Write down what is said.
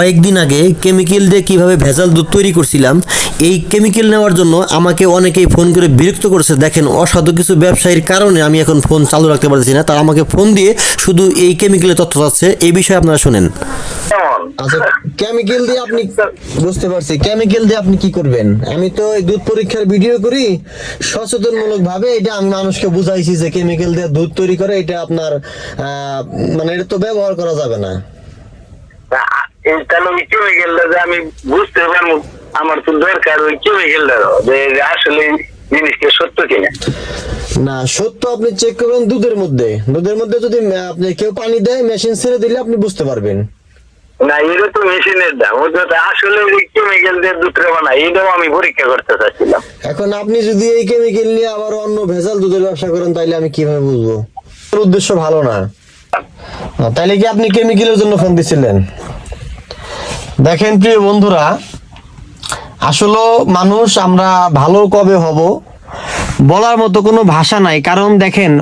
কয়েকদিন আগে কেমিক্যাল দিয়ে কিভাবে ভেজাল দুধ তৈরি করছিলাম, এই কেমিক্যাল নেওয়ার জন্য আমাকে অনেকেই ফোন করে বিরক্ত করেছে। দেখেন, অসাধু কিছু ব্যবসায়ীর কারণে আমি এখন ফোন চালু রাখতে পারছি না। তারা আমাকে ফোন দিয়ে শুধু এই কেমিক্যালের তথ্য চাচ্ছে। এই বিষয়ে আপনারা শুনেন। আচ্ছা, কেমিক্যাল দিয়ে আপনি, বুঝতে পারছি, কেমিক্যাল দিয়ে আপনি কি করবেন? আমি তো এই দুধ পরীক্ষার ভিডিও করি সচেতনমূলক ভাবে। এটা আমি মানুষকে বুঝাইছি যে কেমিক্যাল দিয়ে দুধ তৈরি করে, এটা আপনার মানে এটা তো ব্যবহার করা যাবে না। তাহলে ওই কেমিক্যালটা যে আমি বুঝতে পারবো, আমার তো দরকার ওই কেমিক্যালটা যে আসলে জিনিসটা সত্য কিনা। না, সত্য আপনি চেক করবেন দুধের মধ্যে। দুধের মধ্যে যদি আপনি কেউ পানি দেয়, মেশিন ছেড়ে দিলে আপনি বুঝতে পারবেন। না, এটা তো মেশিনের দাম, ওটা আসলে ওই কেমিক্যাল দিয়ে দুধটা বানায়, এটাও আমি পরীক্ষা করতে চাচ্ছিলাম। এখন আপনি যদি এই কেমিক্যাল নিয়ে আবার অন্য ভেজাল দুধের ব্যবসা করেন, তাইলে আমি কিভাবে বুঝবো? উদ্দেশ্য ভালো না। তাইলে কি আপনি কেমিক্যালের জন্য ফোন দিছিলেন? দেখেন প্রিয় বন্ধুরা, আসলে মানুষ আমরা ভালো কবে হব বলার মতো কোনো ভাষা নাই। কারণ দেখেন,